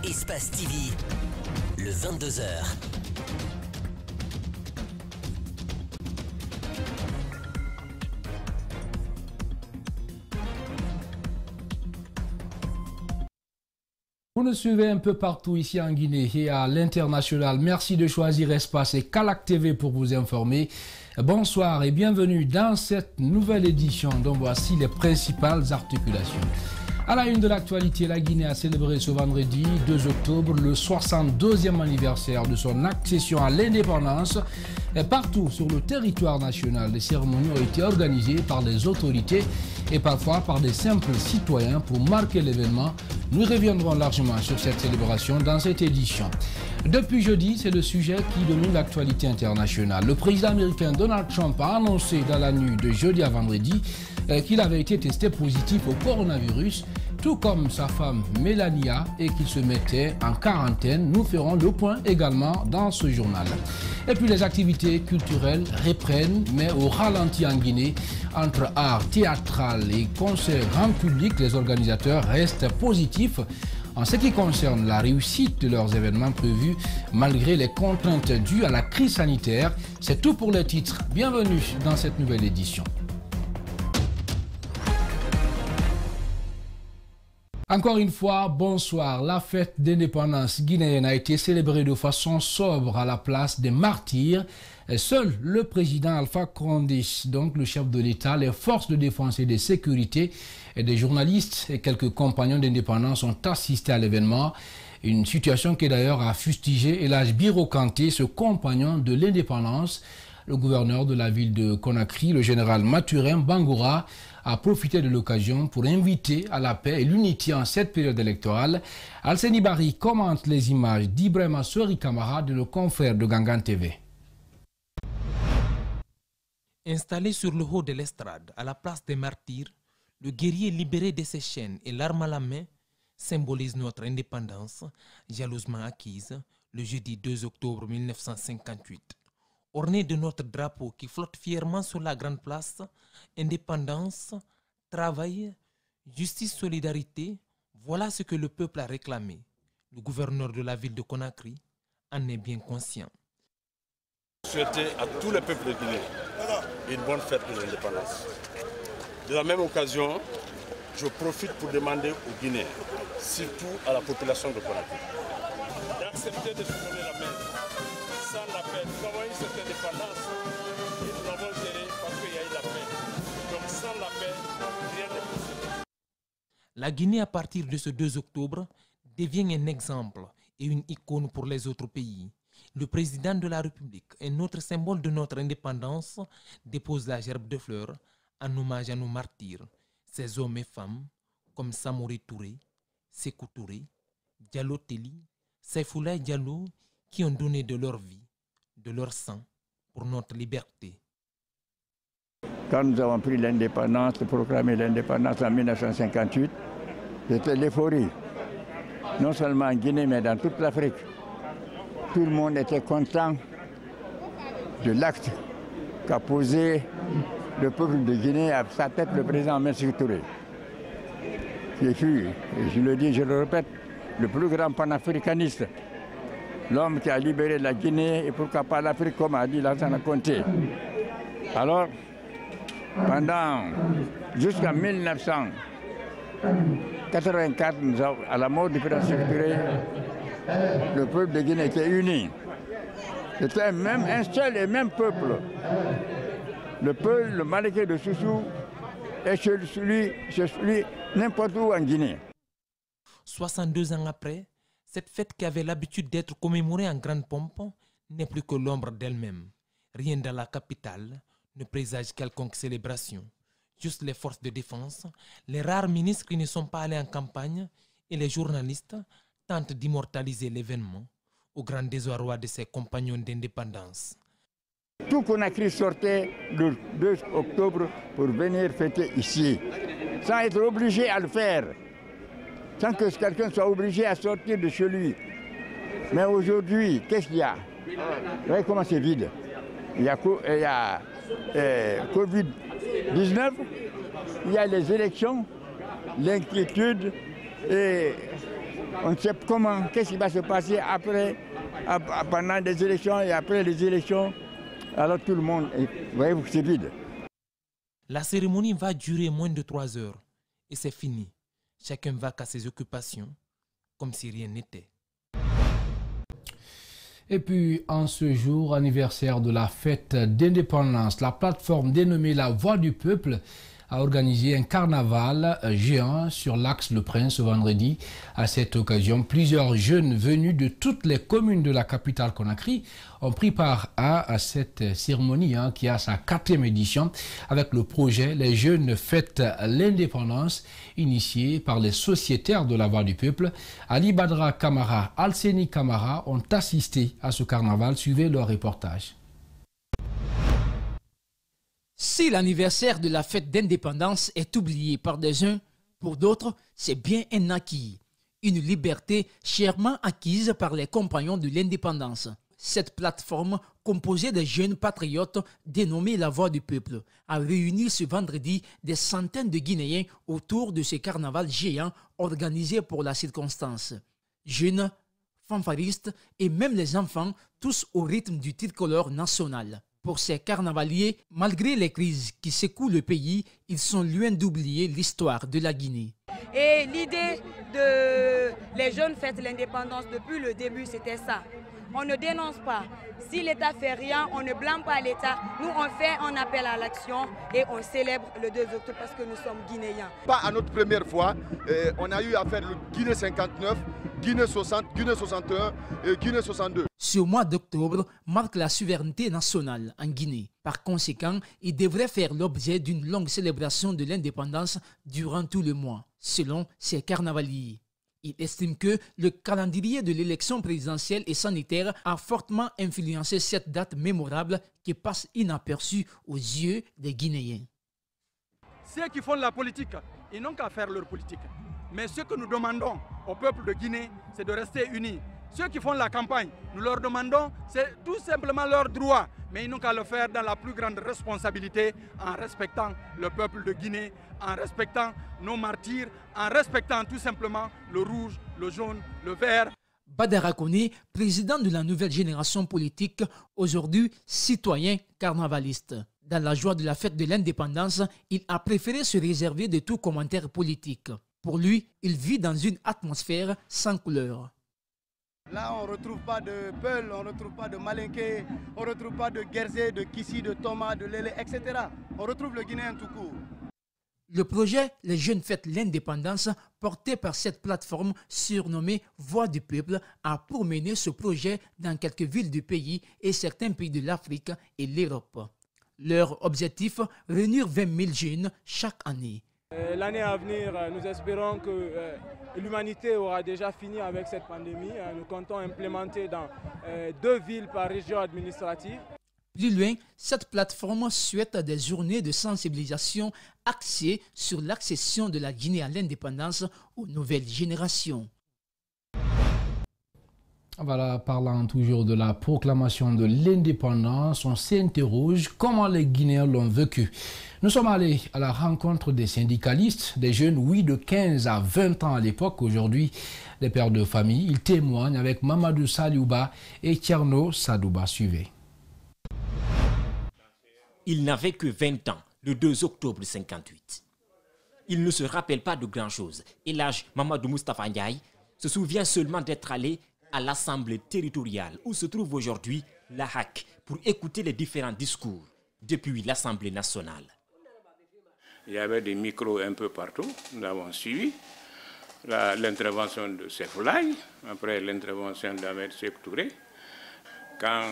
Espace TV, le 22h. Vous nous suivez un peu partout ici en Guinée et à l'international. Merci de choisir Espace et Calac TV pour vous informer. Bonsoir et bienvenue dans cette nouvelle édition dont voici les principales articulations. À la une de l'actualité, la Guinée a célébré ce vendredi 2 octobre le 62e anniversaire de son accession à l'indépendance. Partout sur le territoire national, les cérémonies ont été organisées par des autorités et parfois par des simples citoyens pour marquer l'événement. Nous reviendrons largement sur cette célébration dans cette édition. Depuis jeudi, c'est le sujet qui domine l'actualité internationale. Le président américain Donald Trump a annoncé dans la nuit de jeudi à vendredi qu'il avait été testé positif au coronavirus, tout comme sa femme Melania, et qu'il se mettait en quarantaine. Nous ferons le point également dans ce journal. Et puis les activités culturelles reprennent, mais au ralenti en Guinée. Entre art théâtral et concerts grand public, les organisateurs restent positifs en ce qui concerne la réussite de leurs événements prévus malgré les contraintes dues à la crise sanitaire. C'est tout pour les titres. Bienvenue dans cette nouvelle édition. Encore une fois, bonsoir. La fête d'indépendance guinéenne a été célébrée de façon sobre à la place des martyrs. Seul le président Alpha Condé, donc le chef de l'État, les forces de défense et de sécurité et des journalistes et quelques compagnons d'indépendance ont assisté à l'événement. Une situation qui d'ailleurs a fustigé Elhadj Biro Kanté, ce compagnon de l'indépendance. Le gouverneur de la ville de Conakry, le général Mathurin Bangoura, a profité de l'occasion pour inviter à la paix et l'unité en cette période électorale. Alseni Bari commente les images d'Ibrahima Sori Kamara de nos confrères de Gangan TV. Installé sur le haut de l'estrade, à la place des martyrs, le guerrier libéré de ses chaînes et l'arme à la main symbolise notre indépendance, jalousement acquise le jeudi 2 octobre 1958. Orné de notre drapeau qui flotte fièrement sur la grande place, indépendance, travail, justice, solidarité, voilà ce que le peuple a réclamé. Le gouverneur de la ville de Conakry en est bien conscient. Souhaiter à tous les peuples de Guinée une bonne fête de l'indépendance. De la même occasion, je profite pour demander aux Guinéens, surtout à la population de Conakry, d'accepter de se donner la main. Sans la paix, nous avons eu cette indépendance et nous l'avons gérée parce qu'il y a eu la paix. Donc sans la paix, rien n'est possible. La Guinée, à partir de ce 2 octobre, devient un exemple et une icône pour les autres pays. Le président de la République, un autre symbole de notre indépendance, dépose la gerbe de fleurs en hommage à nos martyrs, ces hommes et femmes comme Samori Touré, Sékou Touré, Diallo Telli, Saifoulaye Diallo, qui ont donné de leur vie, de leur sang pour notre liberté. Quand nous avons pris l'indépendance, proclamé l'indépendance en 1958, c'était l'euphorie. Non seulement en Guinée, mais dans toute l'Afrique. Tout le monde était content de l'acte qu'a posé le peuple de Guinée à sa tête, le président Sékou Touré. Qui fut, et je le dis, je le répète, le plus grand panafricaniste. L'homme qui a libéré la Guinée et pourquoi pas l'Afrique, comme a dit Lansana Conté. Alors, jusqu'en 1984, à la mort du président Sékou Touré, le peuple de Guinée était uni. C'était un seul et même peuple. Le peuple, le Maliké de Soussou, est celui n'importe où en Guinée. 62 ans après, cette fête qui avait l'habitude d'être commémorée en grande pompe n'est plus que l'ombre d'elle-même. Rien dans la capitale ne présage quelconque célébration. Juste les forces de défense, les rares ministres qui ne sont pas allés en campagne et les journalistes tentent d'immortaliser l'événement au grand désarroi de ses compagnons d'indépendance. Tout Conakry sortait le 2 octobre pour venir fêter ici, sans être obligé à le faire. Sans que quelqu'un soit obligé à sortir de chez lui. Mais aujourd'hui, qu'est-ce qu'il y a? Vous voyez comment c'est vide. Il y a Covid-19, il y a les élections, l'inquiétude et On ne sait comment, qu'est-ce qui va se passer après, pendant des élections et après les élections. Alors tout le monde, voyez-vous, c'est vide. La cérémonie va durer moins de 3 heures et c'est fini. Chacun va à ses occupations comme si rien n'était. Et puis, en ce jour anniversaire de la fête d'indépendance, la plateforme dénommée La Voix du Peuple a organisé un carnaval géant sur l'Axe Le Prince ce vendredi. À cette occasion, plusieurs jeunes venus de toutes les communes de la capitale Conakry ont pris part à cette cérémonie qui a sa 4e édition avec le projet Les Jeunes Fêtent l'Indépendance initié par les sociétaires de La Voix du Peuple. Ali Badra Kamara, Alseni Kamara ont assisté à ce carnaval. Suivez leur reportage. Si l'anniversaire de la fête d'indépendance est oublié par des uns, pour d'autres, c'est bien un acquis. Une liberté chèrement acquise par les compagnons de l'indépendance. Cette plateforme, composée de jeunes patriotes dénommée La Voix du Peuple, a réuni ce vendredi des centaines de Guinéens autour de ce carnaval géant organisé pour la circonstance. Jeunes, fanfaristes et même les enfants, tous au rythme du tricolore national. Pour ces carnavaliers, malgré les crises qui secouent le pays, ils sont loin d'oublier l'histoire de la Guinée. Et l'idée de les jeunes fêtent l'indépendance depuis le début, c'était ça. On ne dénonce pas. Si l'État fait rien, on ne blâme pas l'État. Nous, on fait un appel à l'action et on célèbre le 2 octobre parce que nous sommes Guinéens. Pas à notre première fois, on a eu à faire le Guinée 59, Guinée 60, Guinée 61 et Guinée 62. Ce mois d'octobre marque la souveraineté nationale en Guinée. Par conséquent, il devrait faire l'objet d'une longue célébration de l'indépendance durant tout le mois, selon ces carnavaliers. Il estime que le calendrier de l'élection présidentielle et sanitaire a fortement influencé cette date mémorable qui passe inaperçue aux yeux des Guinéens. Ceux qui font la politique, ils n'ont qu'à faire leur politique. Mais ce que nous demandons au peuple de Guinée, c'est de rester unis. Ceux qui font la campagne, nous leur demandons, c'est tout simplement leur droit. Mais ils n'ont qu'à le faire dans la plus grande responsabilité, en respectant le peuple de Guinée, en respectant nos martyrs, en respectant tout simplement le rouge, le jaune, le vert. Badara Koné, président de la nouvelle génération politique, aujourd'hui citoyen carnavaliste. Dans la joie de la fête de l'indépendance, il a préféré se réserver de tout commentaire politique. Pour lui, il vit dans une atmosphère sans couleur. Là, on ne retrouve pas de Peul, on ne retrouve pas de Malinké, on ne retrouve pas de Guerzé, de Kissi, de Thomas, de Lélé, etc. On retrouve le Guinéen tout court. Le projet Les Jeunes Fêtent l'Indépendance, porté par cette plateforme surnommée Voix du Peuple, a pour mener ce projet dans quelques villes du pays et certains pays de l'Afrique et l'Europe. Leur objectif, réunir 20 000 jeunes chaque année. L'année à venir, nous espérons que l'humanité aura déjà fini avec cette pandémie. Nous comptons implémenter dans 2 villes par région administrative. Plus loin, cette plateforme souhaite des journées de sensibilisation axées sur l'accession de la Guinée à l'indépendance aux nouvelles générations. Voilà, parlant toujours de la proclamation de l'indépendance, on s'interroge comment les Guinéens l'ont vécu. Nous sommes allés à la rencontre des syndicalistes, des jeunes, oui, de 15 à 20 ans à l'époque, aujourd'hui des pères de famille. Ils témoignent avec Mamadou Saliouba et Tierno Sadouba. Suivez. Il n'avait que 20 ans, le 2 octobre 58. Il ne se rappelle pas de grand-chose. Et l'âge Mamadou Moustapha Ndiaye se souvient seulement d'être allé à l'Assemblée territoriale où se trouve aujourd'hui la HAC pour écouter les différents discours depuis l'Assemblée nationale. Il y avait des micros un peu partout. Nous avons suivi l'intervention de Sefoulaye, après l'intervention d'Ahmed Sékou Touré. Quand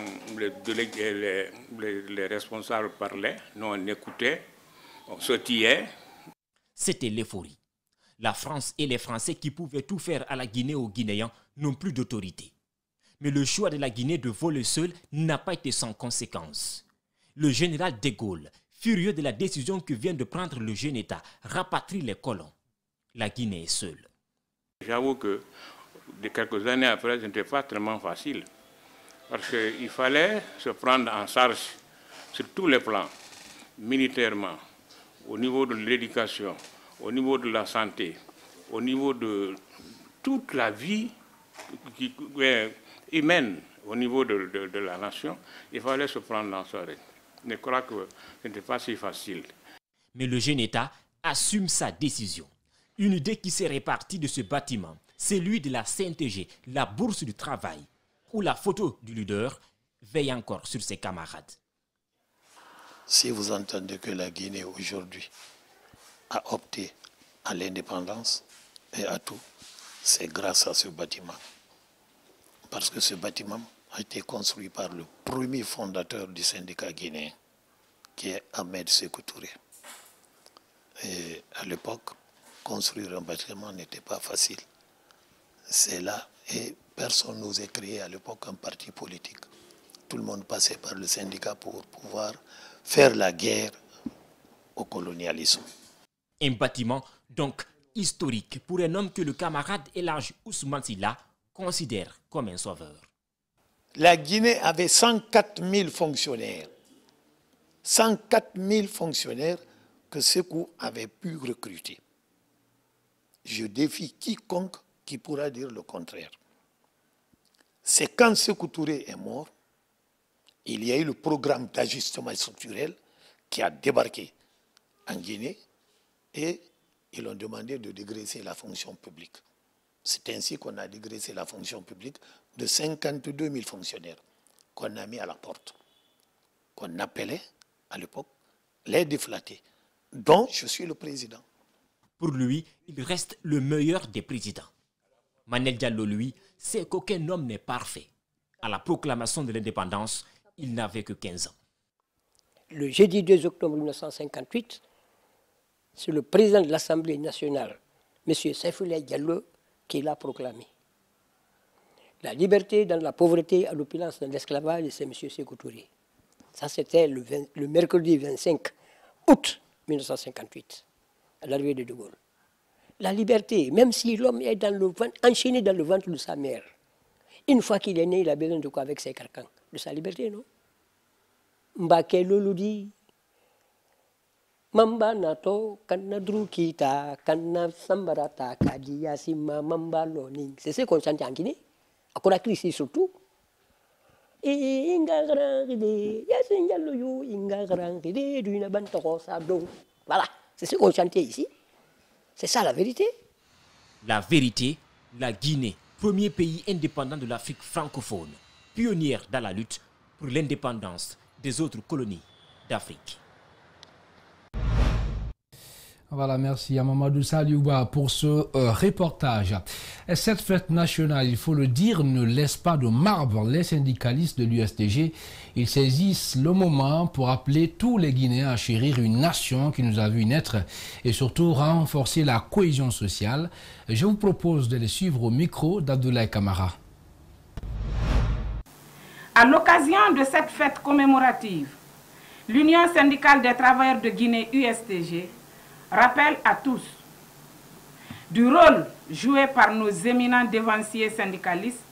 les responsables parlaient, nous on écoutait, on sautillait. C'était l'euphorie. La France et les Français qui pouvaient tout faire à la Guinée aux Guinéens n'ont plus d'autorité. Mais le choix de la Guinée de voler seul n'a pas été sans conséquence. Le général de Gaulle, furieux de la décision que vient de prendre le jeune État, rapatrie les colons. La Guinée est seule. J'avoue que quelques années après, ce n'était pas tellement facile. Parce qu'il fallait se prendre en charge sur tous les plans, militairement, au niveau de l'éducation, au niveau de la santé, au niveau de toute la vie humaine au niveau de la nation, il fallait se prendre en soirée. Je crois que ce n'était pas si facile. Mais le jeune État assume sa décision. Une idée qui s'est répartie de ce bâtiment, celui de la CNTG, la bourse du travail, où la photo du leader veille encore sur ses camarades. Si vous entendez que la Guinée aujourd'hui a opté à l'indépendance et à tout, c'est grâce à ce bâtiment. Parce que ce bâtiment a été construit par le premier fondateur du syndicat guinéen, qui est Ahmed Sékou Touré. Et à l'époque, construire un bâtiment n'était pas facile. C'est là, et personne n'osait créer à l'époque un parti politique. Tout le monde passait par le syndicat pour pouvoir faire la guerre au colonialisme. Un bâtiment donc historique pour un homme que le camarade El Hadj Ousmane Sylla considère comme un sauveur. La Guinée avait 104 000 fonctionnaires. 104 000 fonctionnaires que Sékou avait pu recruter. Je défie quiconque qui pourra dire le contraire. C'est quand Sékou Touré est mort, il y a eu le programme d'ajustement structurel qui a débarqué en Guinée et ils ont demandé de dégraisser la fonction publique. C'est ainsi qu'on a dégraissé la fonction publique de 52 000 fonctionnaires qu'on a mis à la porte, qu'on appelait à l'époque les déflatés, dont je suis le président. Pour lui, il reste le meilleur des présidents. Manel Diallo, lui, sait qu'aucun homme n'est parfait. À la proclamation de l'indépendance, il n'avait que 15 ans. Le jeudi 2 octobre 1958, c'est le président de l'Assemblée nationale, M. Saifoulaye Diallo, qui l'a proclamé. La liberté dans la pauvreté, à l'opulence dans l'esclavage, c'est M. Sékou Touré. Ça, c'était le mercredi 25 août 1958, à l'arrivée de Gaulle. La liberté, même si l'homme est enchaîné dans le ventre de sa mère, une fois qu'il est né, il a besoin de quoi avec ses carcans? De sa liberté, non? Mbake Loloudi, Mamba Nato, Kanadru Kita, Kana Sambarata, Kadia Sima, Mamba Loning. C'est ce qu'on chante en Guinée, à Conakry ici surtout. Voilà, c'est ce qu'on chantait ici. C'est ça la vérité. La vérité, la Guinée, premier pays indépendant de l'Afrique francophone, pionnière dans la lutte pour l'indépendance des autres colonies d'Afrique. Voilà, merci à Mamadou Saliouba pour ce reportage. Et cette fête nationale, il faut le dire, ne laisse pas de marbre les syndicalistes de l'USTG. Ils saisissent le moment pour appeler tous les Guinéens à chérir une nation qui nous a vu naître et surtout renforcer la cohésion sociale. Je vous propose de les suivre au micro d'Abdoulaye Camara. À l'occasion de cette fête commémorative, l'Union syndicale des travailleurs de Guinée USTG rappelle à tous du rôle joué par nos éminents dévanciers syndicalistes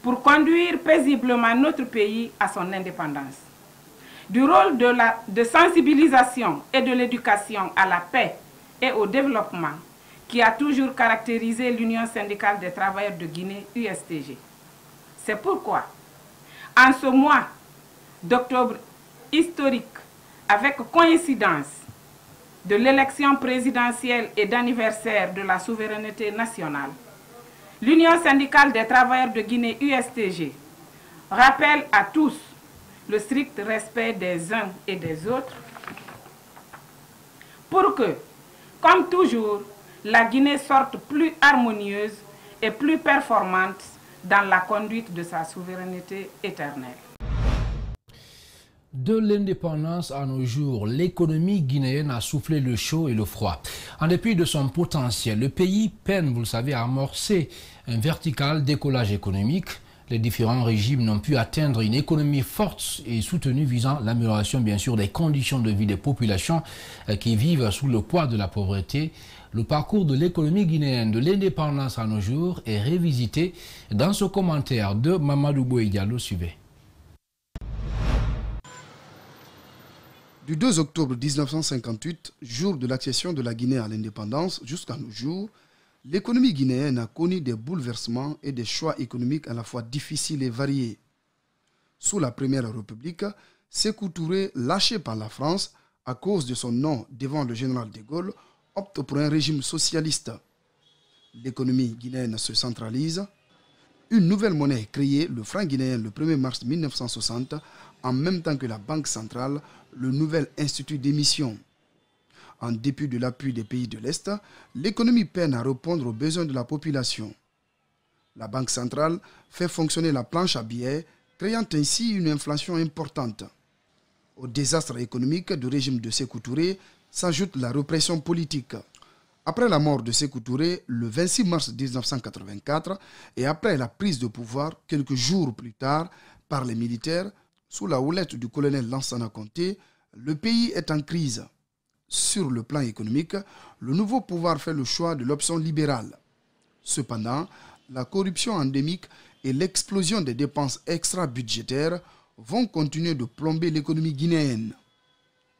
pour conduire paisiblement notre pays à son indépendance, du rôle de sensibilisation et de l'éducation à la paix et au développement qui a toujours caractérisé l'Union syndicale des travailleurs de Guinée USTG. C'est pourquoi, en ce mois d'octobre historique, avec coïncidence de l'élection présidentielle et d'anniversaire de la souveraineté nationale, l'Union syndicale des travailleurs de Guinée USTG rappelle à tous le strict respect des uns et des autres pour que, comme toujours, la Guinée sorte plus harmonieuse et plus performante dans la conduite de sa souveraineté éternelle. De l'indépendance à nos jours, l'économie guinéenne a soufflé le chaud et le froid. En dépit de son potentiel, le pays peine, vous le savez, à amorcer un vertical décollage économique. Les différents régimes n'ont pu atteindre une économie forte et soutenue visant l'amélioration, bien sûr, des conditions de vie des populations qui vivent sous le poids de la pauvreté. Le parcours de l'économie guinéenne de l'indépendance à nos jours est révisité dans ce commentaire de Mamadou Boye Diallo. Suivez. Du 2 octobre 1958, jour de l'accession de la Guinée à l'indépendance, jusqu'à nos jours, l'économie guinéenne a connu des bouleversements et des choix économiques à la fois difficiles et variés. Sous la Première République, Sékou Touré, lâché par la France à cause de son nom devant le général de Gaulle, opte pour un régime socialiste. L'économie guinéenne se centralise. Une nouvelle monnaie est créée, le franc guinéen, le 1er mars 1960, en même temps que la Banque centrale, le nouvel institut d'émission. En dépit de l'appui des pays de l'Est, l'économie peine à répondre aux besoins de la population. La Banque centrale fait fonctionner la planche à billets, créant ainsi une inflation importante. Au désastre économique du régime de Sékou Touré s'ajoute la répression politique. Après la mort de Sékou Touré, le 26 mars 1984, et après la prise de pouvoir quelques jours plus tard par les militaires, sous la houlette du colonel Lansana Conté, le pays est en crise. Sur le plan économique, le nouveau pouvoir fait le choix de l'option libérale. Cependant, la corruption endémique et l'explosion des dépenses extra-budgétaires vont continuer de plomber l'économie guinéenne.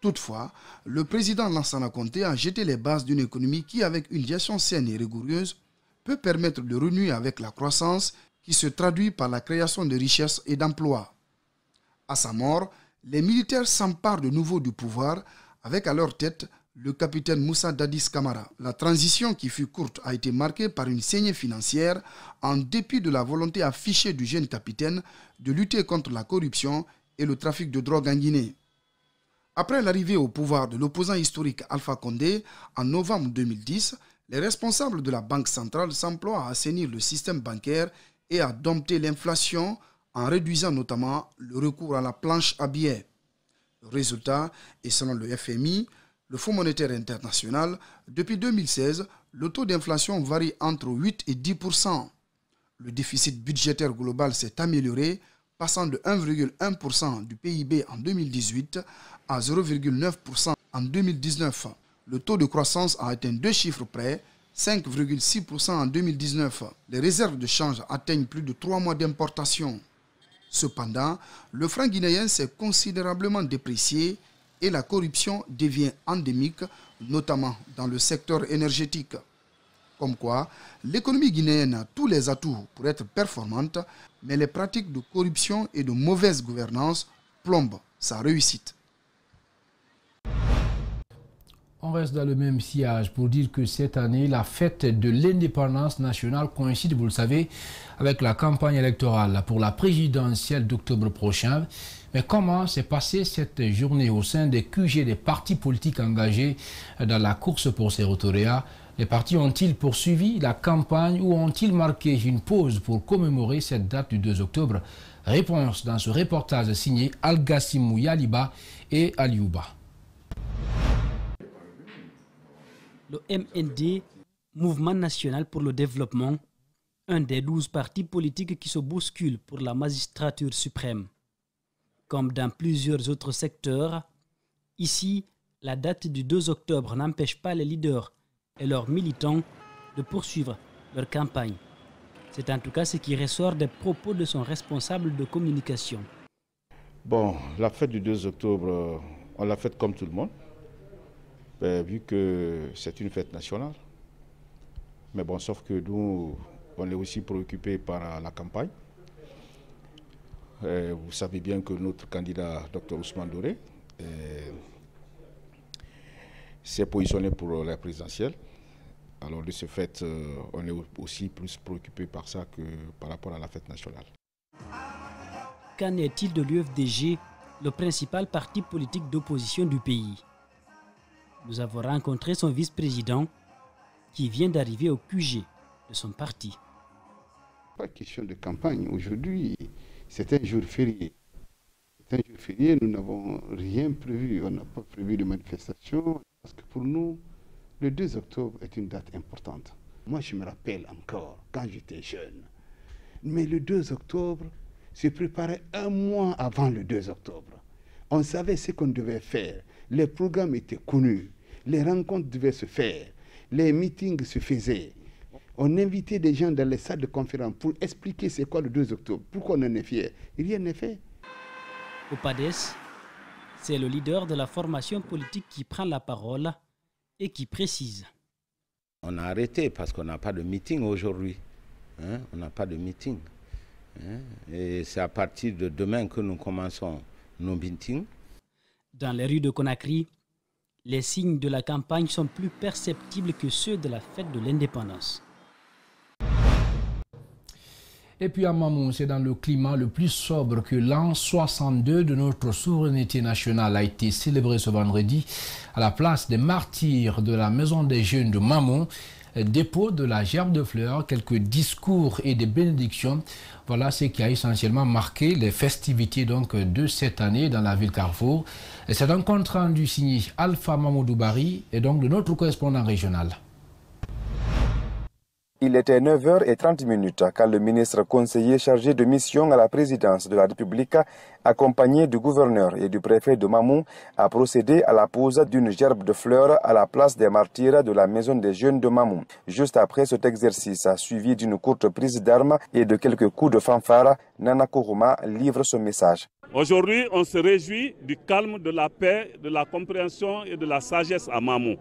Toutefois, le président Lansana Conté a jeté les bases d'une économie qui, avec une gestion saine et rigoureuse, peut permettre de renouer avec la croissance qui se traduit par la création de richesses et d'emplois. À sa mort, les militaires s'emparent de nouveau du pouvoir, avec à leur tête le capitaine Moussa Dadis Camara. La transition qui fut courte a été marquée par une saignée financière en dépit de la volonté affichée du jeune capitaine de lutter contre la corruption et le trafic de drogue en Guinée. Après l'arrivée au pouvoir de l'opposant historique Alpha Condé en novembre 2010, les responsables de la Banque centrale s'emploient à assainir le système bancaire et à dompter l'inflation en réduisant notamment le recours à la planche à billets. Le résultat est, selon le FMI, le Fonds monétaire international, depuis 2016, le taux d'inflation varie entre 8 et 10%. Le déficit budgétaire global s'est amélioré, passant de 1,1% du PIB en 2018 à 0,9% en 2019. Le taux de croissance a atteint 2 chiffres près, 5,6% en 2019. Les réserves de change atteignent plus de 3 mois d'importation. Cependant, le franc guinéen s'est considérablement déprécié et la corruption devient endémique, notamment dans le secteur énergétique. Comme quoi, l'économie guinéenne a tous les atouts pour être performante, mais les pratiques de corruption et de mauvaise gouvernance plombent sa réussite. On reste dans le même sillage pour dire que cette année, la fête de l'indépendance nationale coïncide, vous le savez, avec la campagne électorale pour la présidentielle d'octobre prochain. Mais comment s'est passée cette journée au sein des QG des partis politiques engagés dans la course pour ces rectorats? Les partis ont-ils poursuivi la campagne ou ont-ils marqué une pause pour commémorer cette date du 2 octobre? Réponse dans ce reportage signé Al-Gassimou Yaliba et Aliouba. Le MND, Mouvement national pour le développement, un des 12 partis politiques qui se bousculent pour la magistrature suprême. Comme dans plusieurs autres secteurs, ici, la date du 2 octobre n'empêche pas les leaders et leurs militants de poursuivre leur campagne. C'est en tout cas ce qui ressort des propos de son responsable de communication. Bon, la fête du 2 octobre, on l'a faite comme tout le monde, vu que c'est une fête nationale. Mais bon, sauf que nous, on est aussi préoccupés par la campagne. Vous savez bien que notre candidat, Dr Ousmane Doré, s'est positionné pour la présidentielle. Alors de ce fait, on est aussi plus préoccupé par ça que par rapport à la fête nationale. Qu'en est-il de l'UFDG, le principal parti politique d'opposition du pays? Nous avons rencontré son vice-président qui vient d'arriver au QG de son parti. Pas question de campagne. Aujourd'hui, c'est un jour férié. C'est un jour férié, nous n'avons rien prévu. On n'a pas prévu de manifestation. Parce que pour nous, le 2 octobre est une date importante. Moi, je me rappelle encore quand j'étais jeune. Mais le 2 octobre se préparait un mois avant le 2 octobre. On savait ce qu'on devait faire. Les programmes étaient connus. Les rencontres devaient se faire. Les meetings se faisaient. On invitait des gens dans les salles de conférence pour expliquer c'est quoi le 2 octobre, pourquoi on en est fier. Rien n'est fait. Au PADES, c'est le leader de la formation politique qui prend la parole et qui précise. on a arrêté parce qu'on n'a pas de meeting aujourd'hui. Hein? On n'a pas de meeting. Hein? Et c'est à partir de demain que nous commençons nos meetings. Dans les rues de Conakry, les signes de la campagne sont plus perceptibles que ceux de la fête de l'indépendance. Et puis à Mamou, c'est dans le climat le plus sobre que l'an 62 de notre souveraineté nationale a été célébré ce vendredi à la place des martyrs de la Maison des Jeunes de Mamou. Dépôt de la gerbe de fleurs, quelques discours et des bénédictions. Voilà ce qui a essentiellement marqué les festivités donc de cette année dans la ville Carrefour. C'est un compte rendu signé Alpha Mamoudou Bari et donc de notre correspondant régional. Il était 9h30 quand le ministre conseiller chargé de mission à la présidence de la République, accompagné du gouverneur et du préfet de Mamou, a procédé à la pose d'une gerbe de fleurs à la place des martyrs de la Maison des Jeunes de Mamou. Juste après cet exercice, suivi d'une courte prise d'armes et de quelques coups de fanfare, Nana Kourouma livre ce message. Aujourd'hui, on se réjouit du calme, de la paix, de la compréhension et de la sagesse à Mamou.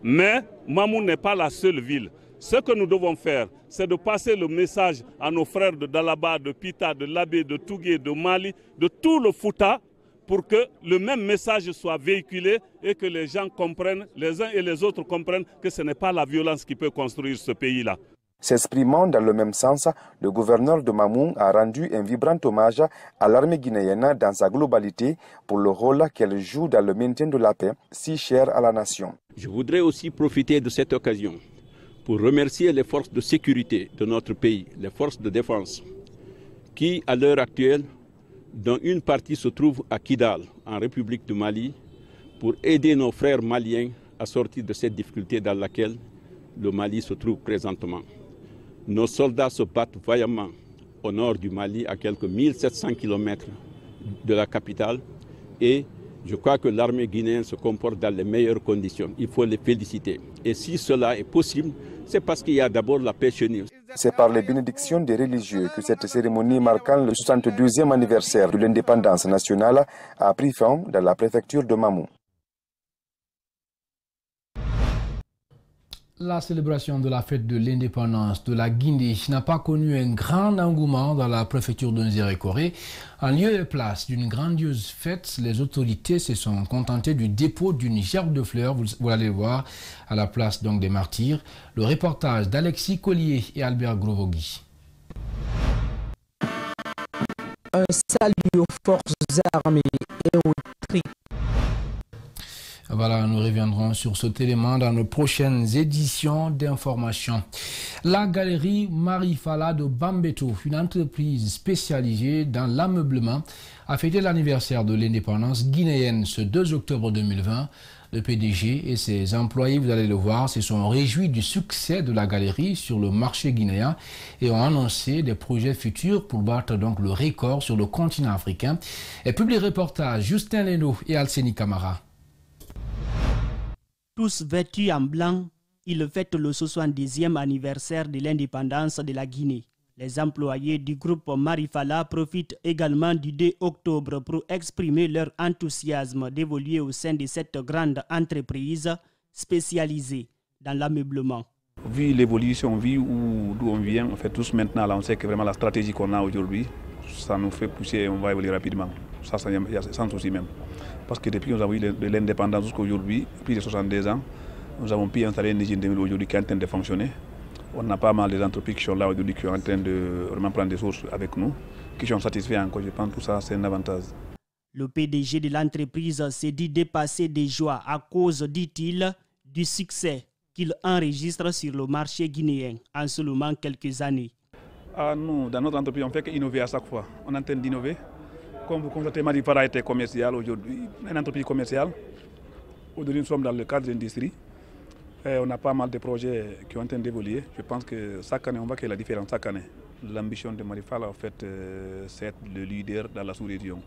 Mais Mamou n'est pas la seule ville. Ce que nous devons faire, c'est de passer le message à nos frères de Dalaba, de Pita, de Labé, de Tougué, de Mali, de tout le Fouta, pour que le même message soit véhiculé et que les gens comprennent, les uns et les autres comprennent que ce n'est pas la violence qui peut construire ce pays-là. S'exprimant dans le même sens, le gouverneur de Mamou a rendu un vibrant hommage à l'armée guinéenne dans sa globalité pour le rôle qu'elle joue dans le maintien de la paix, si cher à la nation. Je voudrais aussi profiter de cette occasion pour remercier les forces de sécurité de notre pays, les forces de défense, qui, à l'heure actuelle, dont une partie se trouve à Kidal, en République du Mali, pour aider nos frères maliens à sortir de cette difficulté dans laquelle le Mali se trouve présentement. Nos soldats se battent vaillamment au nord du Mali, à quelques 1700 km de la capitale, et je crois que l'armée guinéenne se comporte dans les meilleures conditions. Il faut les féliciter. Et si cela est possible, c'est parce qu'il y a d'abord la paix chez nous. C'est par les bénédictions des religieux que cette cérémonie marquant le 72e anniversaire de l'indépendance nationale a pris fin dans la préfecture de Mamou. La célébration de la fête de l'indépendance de la Guinée n'a pas connu un grand engouement dans la préfecture de Nzérékoré. En lieu et place d'une grandiose fête, les autorités se sont contentées du dépôt d'une gerbe de fleurs, vous allez voir, à la place donc des martyrs. Le reportage d'Alexis Collier et Albert Grovogui. Un salut aux forces armées et aux tripes. Voilà, nous reviendrons sur cet élément dans nos prochaines éditions d'information. La galerie Marifala de Bambeto, une entreprise spécialisée dans l'ameublement, a fêté l'anniversaire de l'indépendance guinéenne ce 2 octobre 2020. Le PDG et ses employés, vous allez le voir, se sont réjouis du succès de la galerie sur le marché guinéen et ont annoncé des projets futurs pour battre donc le record sur le continent africain. Et publie reportage Justin Leno et Alceni Camara. Tous vêtus en blanc, ils fêtent le 70e anniversaire de l'indépendance de la Guinée. Les employés du groupe Marifala profitent également du 2 octobre pour exprimer leur enthousiasme d'évoluer au sein de cette grande entreprise spécialisée dans l'ameublement. Vu l'évolution, vu d'où on vient, on fait tous maintenant, là, on sait que vraiment la stratégie qu'on a aujourd'hui, ça nous fait pousser et on va évoluer rapidement. Ça, sans souci même. Parce que depuis que nous avons eu de l'indépendance jusqu'à aujourd'hui, plus de 62 ans, nous avons pu installer une usine aujourd'hui qui est en train de fonctionner. On a pas mal d'entreprises qui sont là aujourd'hui, qui sont en train de vraiment prendre des sources avec nous, qui sont satisfaits encore. Je pense que tout ça, c'est un avantage. Le PDG de l'entreprise s'est dit dépasser des joies à cause, dit-il, du succès qu'il enregistre sur le marché guinéen en seulement quelques années. Nous, dans notre entreprise, on fait qu'innover à chaque fois. On est en train d'innover. Comme vous constatez, Marifala était commercial aujourd'hui, une entreprise commerciale. Aujourd'hui, nous sommes dans le cadre de l'industrie. On a pas mal de projets qui ont en train d'évoluer. Je pense que chaque année, on voit qu'il y a la différence chaque année. L'ambition de Marifala, en fait, c'est être le leader dans la sous-région,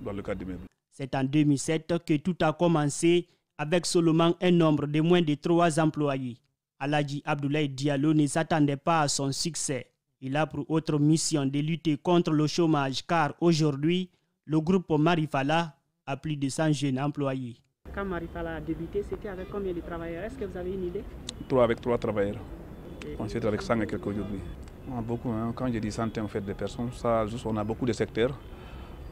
dans le cadre des meubles. C'est en 2007 que tout a commencé avec seulement un nombre de moins de 3 employés. Aladji Abdoulaye Diallo ne s'attendait pas à son succès. Il a pour autre mission de lutter contre le chômage car aujourd'hui, le groupe Marifala a plus de 100 jeunes employés. Quand Marifala a débuté, c'était avec combien de travailleurs? Est-ce que vous avez une idée? Avec 3 travailleurs. Ensuite avec 100 et quelques aujourd'hui. On a beaucoup, hein. Quand je dis centaines en fait, de personnes, ça, juste, on a beaucoup de secteurs.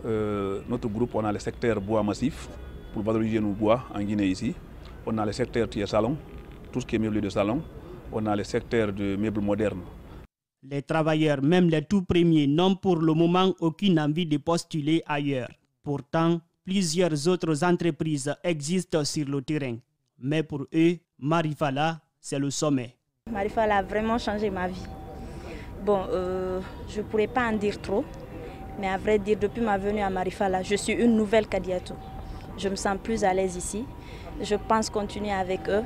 Notre groupe, on a le secteur bois massif, pour valoriser nos bois en Guinée ici. On a le secteur qui est salon, tout ce qui est meubles de salon. On a le secteur de meubles modernes. Les travailleurs, même les tout premiers, n'ont pour le moment aucune envie de postuler ailleurs. Pourtant, plusieurs autres entreprises existent sur le terrain. Mais pour eux, Marifala, c'est le sommet. Marifala a vraiment changé ma vie. Bon, je ne pourrais pas en dire trop, mais à vrai dire, depuis ma venue à Marifala, je suis une nouvelle Kadiatou. Je me sens plus à l'aise ici. Je pense continuer avec eux.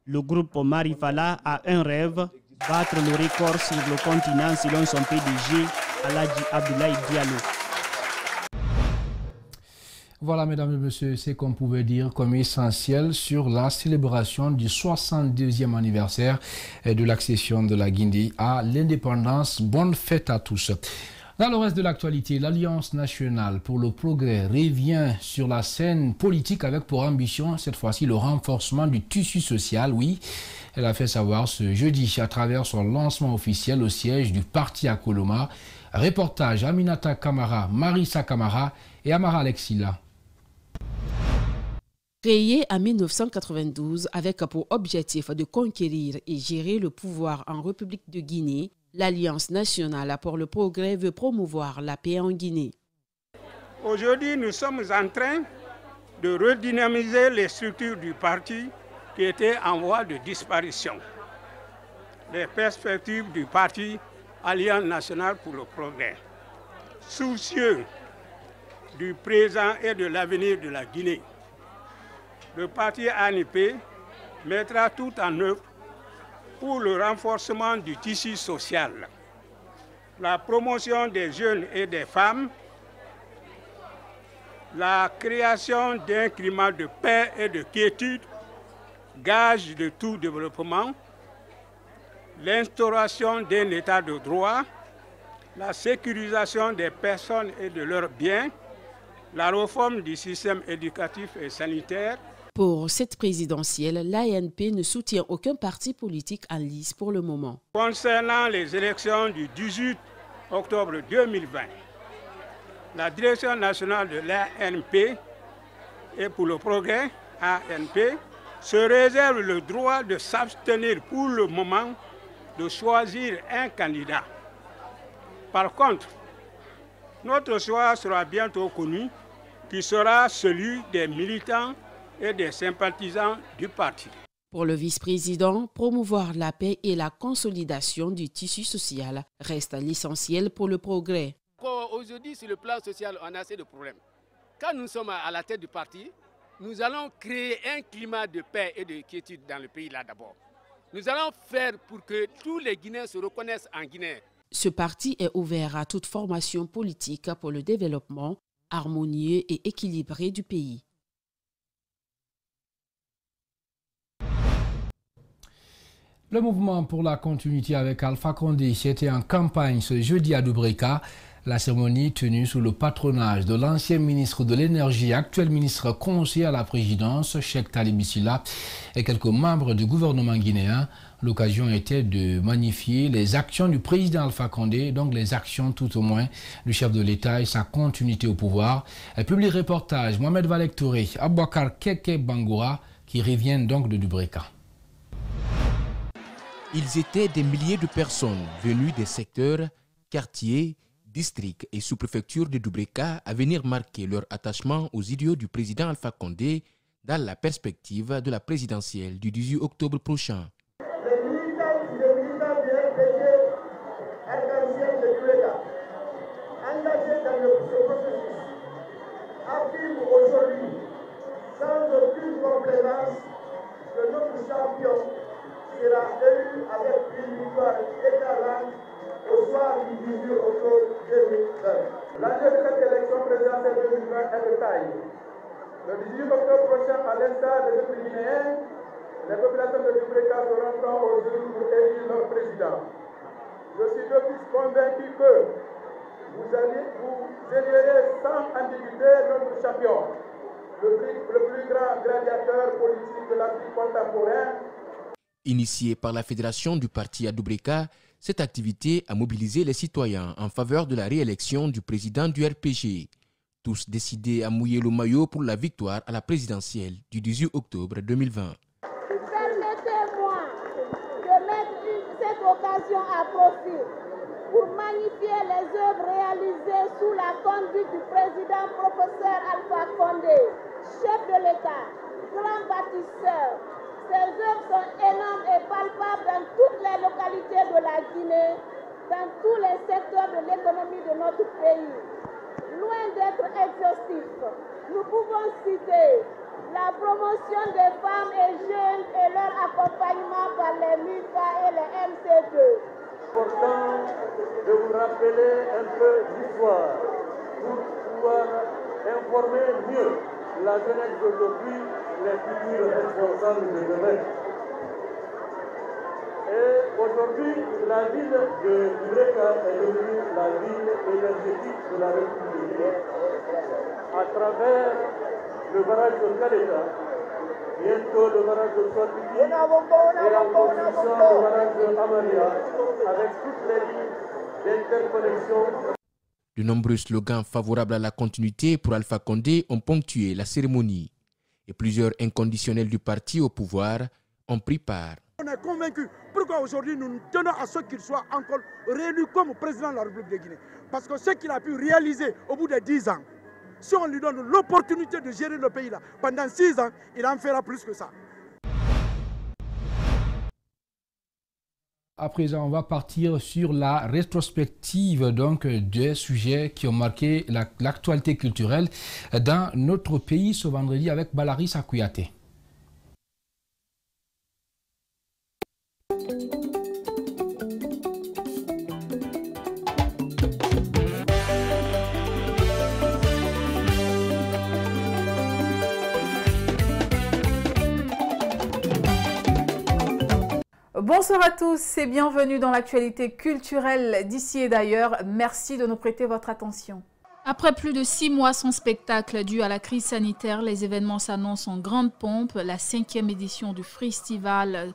Le groupe Marifala a un rêve, battre le record sur le continent selon son PDG, Aladji Abdoulaye Diallo. Voilà, mesdames et messieurs, c'est qu'on pouvait dire comme essentiel sur la célébration du 62e anniversaire de l'accession de la Guinée à l'indépendance. Bonne fête à tous. Dans le reste de l'actualité, l'Alliance nationale pour le progrès revient sur la scène politique avec pour ambition, cette fois-ci, le renforcement du tissu social. Oui, elle a fait savoir ce jeudi à travers son lancement officiel au siège du parti à Koloma. Reportage Aminata Kamara, Marissa Kamara et Amara Alexila. Créée en 1992 avec pour objectif de conquérir et gérer le pouvoir en République de Guinée, l'Alliance nationale pour le progrès veut promouvoir la paix en Guinée. Aujourd'hui, nous sommes en train de redynamiser les structures du parti qui étaient en voie de disparition. Les perspectives du parti Alliance nationale pour le progrès. Soucieux du présent et de l'avenir de la Guinée, le parti ANP mettra tout en œuvre pour le renforcement du tissu social, la promotion des jeunes et des femmes, la création d'un climat de paix et de quiétude, gage de tout développement, l'instauration d'un état de droit, la sécurisation des personnes et de leurs biens, la réforme du système éducatif et sanitaire. Pour cette présidentielle, l'ANP ne soutient aucun parti politique en lice pour le moment. Concernant les élections du 18 octobre 2020, la direction nationale de l'ANP et pour le progrès, ANP, se réserve le droit de s'abstenir pour le moment de choisir un candidat. Par contre, notre choix sera bientôt connu, qui sera celui des militants et des sympathisants du parti. Pour le vice-président, promouvoir la paix et la consolidation du tissu social reste l'essentiel pour le progrès. Aujourd'hui, sur le plan social, on a assez de problèmes. Quand nous sommes à la tête du parti, nous allons créer un climat de paix et de quiétude dans le pays là d'abord. Nous allons faire pour que tous les Guinéens se reconnaissent en Guinée. Ce parti est ouvert à toute formation politique pour le développement harmonieux et équilibré du pays. Le mouvement pour la continuité avec Alpha Condé était en campagne ce jeudi à Dubreka. La cérémonie tenue sous le patronage de l'ancien ministre de l'Énergie, actuel ministre conseiller à la présidence, Cheikh Talib Silla, et quelques membres du gouvernement guinéen. L'occasion était de magnifier les actions du président Alpha Condé, donc les actions tout au moins du chef de l'État et sa continuité au pouvoir. Un public reportage, Mohamed Valek Touré, Abouakar Keke Bangoura, qui reviennent donc de Dubreka. Ils étaient des milliers de personnes venues des secteurs, quartiers, districts et sous-préfectures de Dubreka à venir marquer leur attachement aux idéaux du président Alpha Condé dans la perspective de la présidentielle du 18 octobre prochain. Les militants du RPG arc-en-ciel de Dubreka, engagés dans ce processus, affirment aujourd'hui, sans aucune complaisance, que notre champion sera élu avec une victoire éclatante au soir du 18 octobre 2020. L'enjeu de cette élection présidentielle 2020 est de taille. Le 18 octobre prochain, à l'instar des autres Guinéens, les populations de Dubreka se rendront aux urnes pour élire leur président. Je suis d'office convaincu que vous élirez sans ambiguïté notre champion. le plus grand gladiateur politique de l'Afrique contemporaine. Initiée par la fédération du parti à Doubrika, cette activité a mobilisé les citoyens en faveur de la réélection du président du RPG. Tous décidés à mouiller le maillot pour la victoire à la présidentielle du 18 octobre 2020. Permettez-moi de mettre cette occasion à profit pour magnifier les œuvres réalisées sous la conduite du président professeur Alpha Condé, chef de l'État, grand bâtisseur. Ces œuvres sont énormes et palpables dans toutes les localités de la Guinée, dans tous les secteurs de l'économie de notre pays. Loin d'être exhaustifs, nous pouvons citer la promotion des femmes et jeunes et leur accompagnement par les MIFA et les MC2. Important de vous rappeler un peu l'histoire pour pouvoir informer mieux la jeunesse d'aujourd'hui, les futurs responsables de demain. Et aujourd'hui, la ville de Doubrika est devenue la ville énergétique de la République à travers le barrage de Kaleta, bientôt le barrage de Swatiti et la construction du barrage de Amaria avec toutes les lignes d'interconnexion. De nombreux slogans favorables à la continuité pour Alpha Condé ont ponctué la cérémonie et plusieurs inconditionnels du parti au pouvoir ont pris part. On est convaincus. Pourquoi aujourd'hui nous nous tenons à ce qu'il soit encore réélu comme président de la République de Guinée? Parce que ce qu'il a pu réaliser au bout de 10 ans, si on lui donne l'opportunité de gérer le pays là pendant 6 ans, il en fera plus que ça. À présent, on va partir sur la rétrospective donc, des sujets qui ont marqué l'actualité culturelle dans notre pays ce vendredi avec Balari Sakouyaté. Bonsoir à tous et bienvenue dans l'actualité culturelle d'ici et d'ailleurs. Merci de nous prêter votre attention. Après plus de 6 mois sans spectacle dû à la crise sanitaire, les événements s'annoncent en grande pompe. La 5e édition du Festival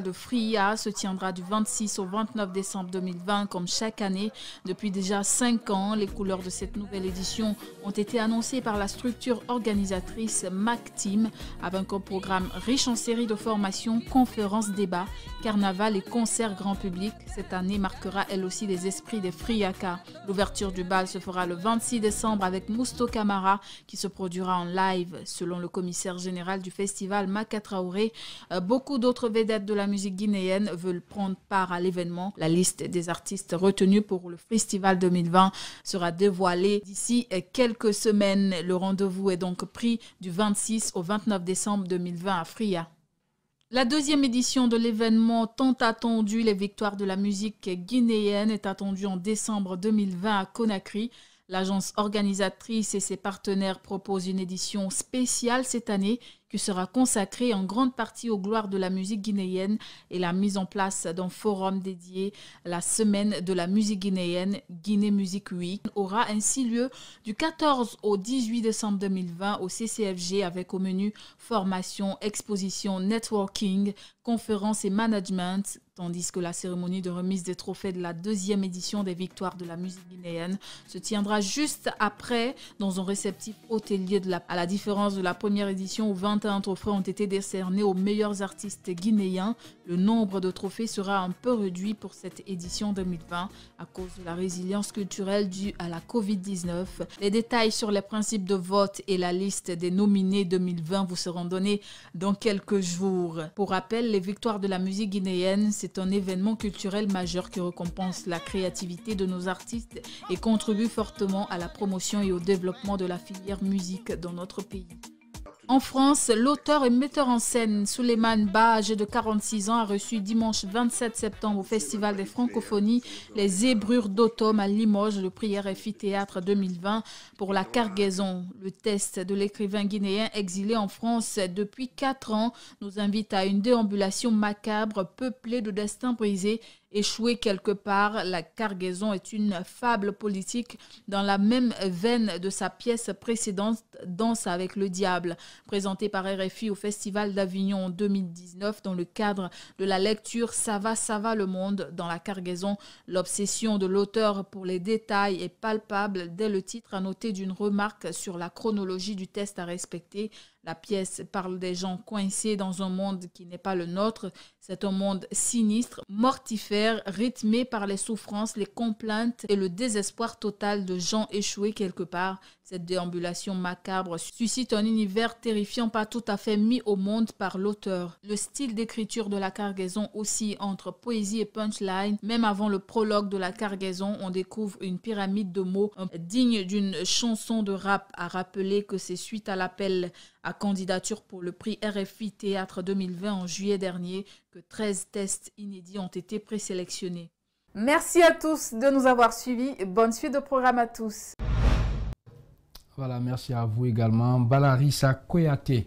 de Fria se tiendra du 26 au 29 décembre 2020 comme chaque année. Depuis déjà 5 ans, les couleurs de cette nouvelle édition ont été annoncées par la structure organisatrice MacTeam avec un programme riche en séries de formations, conférences, débats, carnaval et concerts grand public. Cette année marquera elle aussi les esprits des Friaka. L'ouverture du bal se fera le 26 décembre avec Mousto Camara qui se produira en live. Selon le commissaire général du festival Maka Traoré, beaucoup d'autres vedettes de la musique guinéenne veulent prendre part à l'événement. La liste des artistes retenus pour le festival 2020 sera dévoilée d'ici quelques semaines. Le rendez-vous est donc pris du 26 au 29 décembre 2020 à Fria. La 2e édition de l'événement tant attendu, les victoires de la musique guinéenne, est attendue en décembre 2020 à Conakry. L'agence organisatrice et ses partenaires proposent une édition spéciale cette année qui sera consacrée en grande partie aux gloires de la musique guinéenne et la mise en place d'un forum dédié à la semaine de la musique guinéenne, Guinée Music Week, aura ainsi lieu du 14 au 18 décembre 2020 au CCFG avec au menu formation, exposition, networking, conférences et management, tandis que la cérémonie de remise des trophées de la 2e édition des victoires de la musique guinéenne se tiendra juste après dans un réceptif hôtelier à la différence de la première édition où 21 trophées ont été décernés aux meilleurs artistes guinéens. Le nombre de trophées sera un peu réduit pour cette édition 2020 à cause de la résilience culturelle due à la Covid-19. Les détails sur les principes de vote et la liste des nominés 2020 vous seront donnés dans quelques jours. Pour rappel, les victoires de la musique guinéenne, c'est un événement culturel majeur qui récompense la créativité de nos artistes et contribue fortement à la promotion et au développement de la filière musique dans notre pays. En France, l'auteur et metteur en scène Souleymane Ba, âgé de 46 ans, a reçu dimanche 27 septembre au Festival des Francophonies les Zébrures d'automne à Limoges, le Prière Amphithéâtre 2020 pour la cargaison. Le test de l'écrivain guinéen exilé en France depuis 4 ans nous invite à une déambulation macabre peuplée de destins brisés échoué quelque part. La cargaison est une fable politique dans la même veine de sa pièce précédente, Danse avec le diable, présentée par RFI au Festival d'Avignon en 2019 dans le cadre de la lecture Ça va le monde. Dans la cargaison, l'obsession de l'auteur pour les détails est palpable dès le titre, à noter d'une remarque sur la chronologie du test à respecter. La pièce parle des gens coincés dans un monde qui n'est pas le nôtre. C'est un monde sinistre, mortifère, rythmé par les souffrances, les complaintes et le désespoir total de gens échoués quelque part. Cette déambulation macabre suscite un univers terrifiant pas tout à fait mis au monde par l'auteur. Le style d'écriture de la cargaison oscille entre poésie et punchline. Même avant le prologue de la cargaison, on découvre une pyramide de mots digne d'une chanson de rap, à rappeler que c'est suite à l'appel à candidature pour le prix RFI Théâtre 2020 en juillet dernier que 13 tests inédits ont été présélectionnés. Merci à tous de nous avoir suivis. Bonne suite de programme à tous. Voilà, merci à vous également, Balarissa Koyate.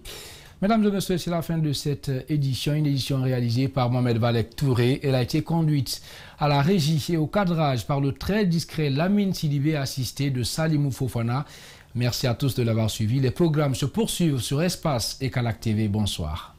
Mesdames et messieurs, c'est la fin de cette édition, une édition réalisée par Mohamed Valek Touré. Elle a été conduite à la régie et au cadrage par le très discret Lamine Sidibé, assisté de Salimou Fofana. Merci à tous de l'avoir suivi. Les programmes se poursuivent sur Espace et Calac TV. Bonsoir.